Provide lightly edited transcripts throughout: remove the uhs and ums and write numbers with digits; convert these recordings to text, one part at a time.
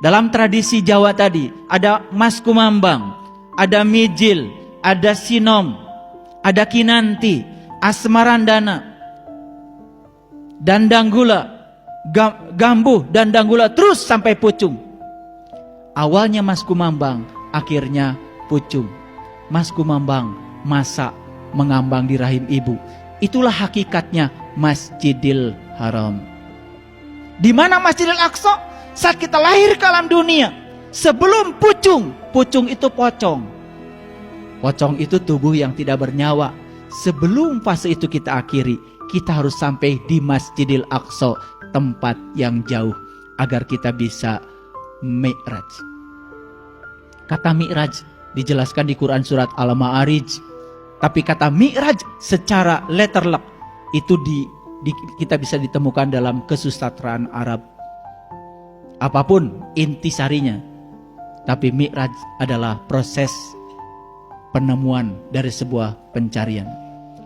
Dalam tradisi Jawa tadi ada Mas Kumambang, ada Mijil, ada Sinom, ada Kinanti, Asmarandana, Dandanggula, Gambuh, Dandanggula, terus sampai Pucung. Awalnya Mas Kumambang, akhirnya Pucung. Mas Kumambang masa mengambang di rahim ibu. Itulah hakikatnya Masjidil Haram. Di mana Masjidil Aqsa? Saat kita lahir ke alam dunia, sebelum Pucung. Pucung itu pocong. Pocong itu tubuh yang tidak bernyawa. Sebelum fase itu kita akhiri, kita harus sampai di Masjidil Aqsa, tempat yang jauh, agar kita bisa Mi'raj. Kata Mi'raj dijelaskan di Quran surat Al-Ma'arij. Tapi kata Mi'raj secara letterlock itu kita bisa ditemukan dalam kesusastraan Arab. Apapun intisarinya, tapi Mi'raj adalah proses penemuan dari sebuah pencarian.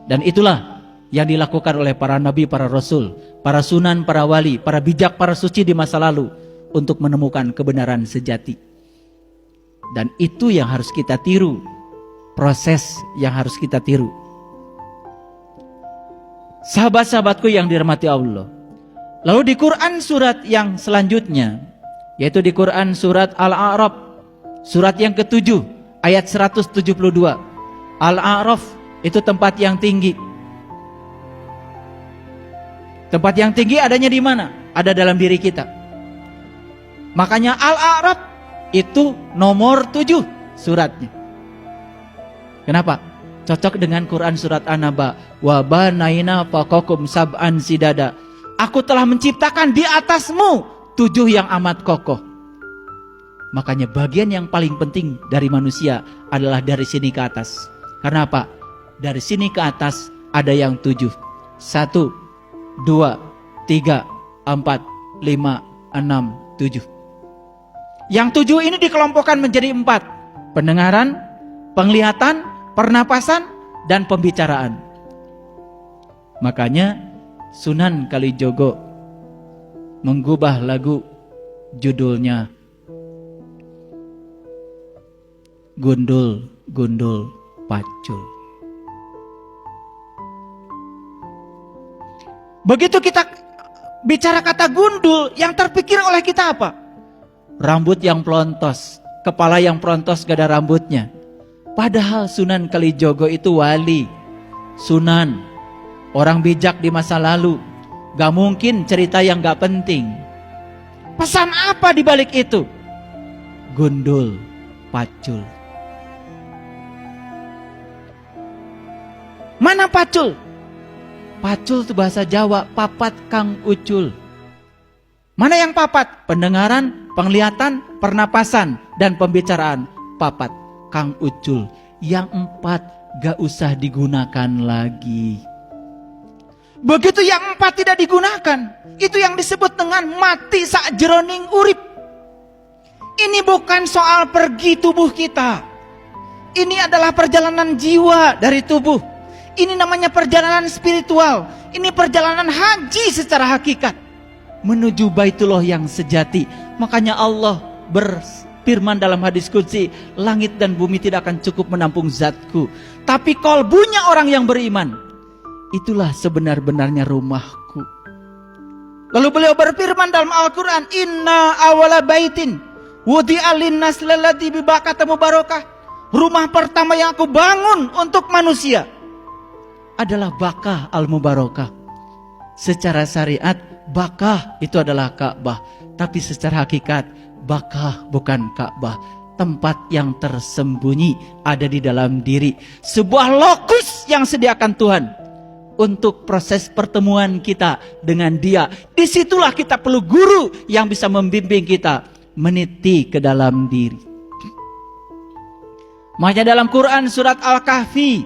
Dan itulah yang dilakukan oleh para nabi, para rasul, para sunan, para wali, para bijak, para suci di masa lalu untuk menemukan kebenaran sejati. Dan itu yang harus kita tiru, proses yang harus kita tiru. Sahabat-sahabatku yang dirahmati Allah, lalu di Quran surat yang selanjutnya, yaitu di Quran surat Al-A'raf, surat yang ke-7 ayat 172. Al-A'raf itu tempat yang tinggi. Tempat yang tinggi adanya di mana? Ada dalam diri kita. Makanya Al-A'raf itu nomor 7 suratnya. Kenapa? Cocok dengan Quran surat An-Naba. Wa banaina faqakum sab'an sidada. Aku telah menciptakan di atasmu 7 yang amat kokoh. Makanya bagian yang paling penting dari manusia adalah dari sini ke atas. Karena apa? Dari sini ke atas ada yang 7. 1, 2, 3, 4, 5, 6, 7. Yang 7 ini dikelompokkan menjadi 4. Pendengaran, penglihatan, pernapasan, dan pembicaraan. Makanya Sunan Kalijogo menggubah lagu judulnya Gundul Gundul Pacul. Begitu kita bicara kata gundul, yang terpikir oleh kita apa? Rambut yang pelontos, kepala yang pelontos gak ada rambutnya. Padahal Sunan Kalijogo itu wali, sunan, orang bijak di masa lalu. Gak mungkin cerita yang gak penting. Pesan apa di balik itu? Gundul Pacul. Mana pacul? Pacul itu bahasa Jawa, papat kang ucul. Mana yang papat? Pendengaran, penglihatan, pernapasan, dan pembicaraan. Papat kang ucul. Yang 4 gak usah digunakan lagi. Begitu yang 4 tidak digunakan, itu yang disebut dengan mati sakjeroning urip. Ini bukan soal pergi tubuh kita. Ini adalah perjalanan jiwa dari tubuh. Ini namanya perjalanan spiritual. Ini perjalanan haji secara hakikat menuju Baitullah yang sejati. Makanya Allah berfirman dalam hadis qudsi, langit dan bumi tidak akan cukup menampung zatku, tapi kolbunya orang yang beriman, itulah sebenar-benarnya rumahku. Lalu beliau berfirman dalam Al-Quran, inna awala baitin wudi'a linnas lalladzi bibakata mubarakah. Rumah pertama yang aku bangun untuk manusia adalah Bakah al-Mubarakah. Secara syariat Bakah itu adalah Ka'bah, tapi secara hakikat Bakah bukan Ka'bah. Tempat yang tersembunyi ada di dalam diri, sebuah lokus yang sediakan Tuhan untuk proses pertemuan kita dengan Dia. Disitulah kita perlu guru yang bisa membimbing kita meniti ke dalam diri. Makanya dalam Quran surat Al-Kahfi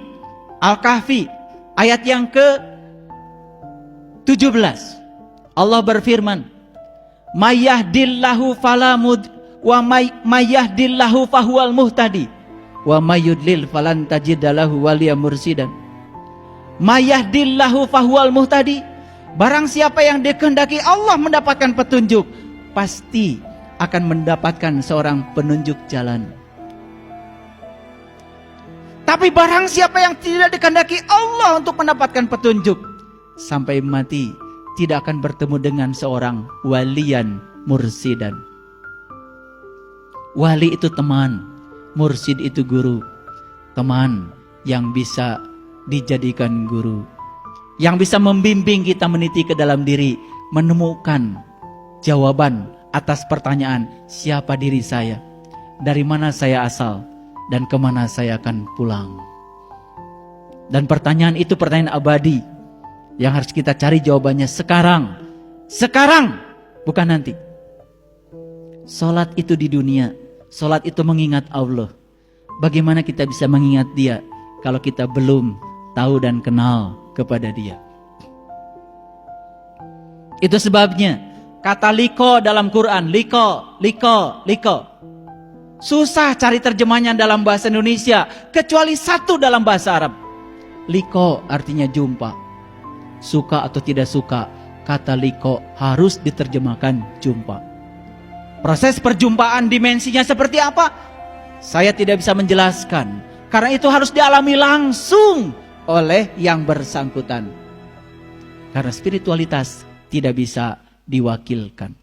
ayat yang ke-17 Allah berfirman, Mayyahdillahu falamud wa mayyahdillahu fahuwal muhtadi wa mayyudlil falan tajidalahu waliya mursidan. Mayyahdillahu fahuwal muhtadi. Barang siapa yang dikehendaki Allah mendapatkan petunjuk, pasti akan mendapatkan seorang penunjuk jalan. Tapi barang siapa yang tidak dikehendaki Allah untuk mendapatkan petunjuk, sampai mati tidak akan bertemu dengan seorang waliyan mursidan. Wali itu teman, mursid itu guru. Teman yang bisa dijadikan guru, yang bisa membimbing kita meniti ke dalam diri, menemukan jawaban atas pertanyaan, siapa diri saya, dari mana saya asal, dan kemana saya akan pulang. Dan pertanyaan itu pertanyaan abadi yang harus kita cari jawabannya sekarang. Sekarang, bukan nanti. Salat itu di dunia, salat itu mengingat Allah. Bagaimana kita bisa mengingat Dia kalau kita belum tahu dan kenal kepada Dia? Itu sebabnya kata liko dalam Quran, liko. Susah cari terjemahnya dalam bahasa Indonesia, kecuali satu dalam bahasa Arab. Liko artinya jumpa. Suka atau tidak suka, kata liko harus diterjemahkan jumpa. Proses perjumpaan dimensinya seperti apa? Saya tidak bisa menjelaskan, karena itu harus dialami langsung oleh yang bersangkutan. Karena spiritualitas tidak bisa diwakilkan.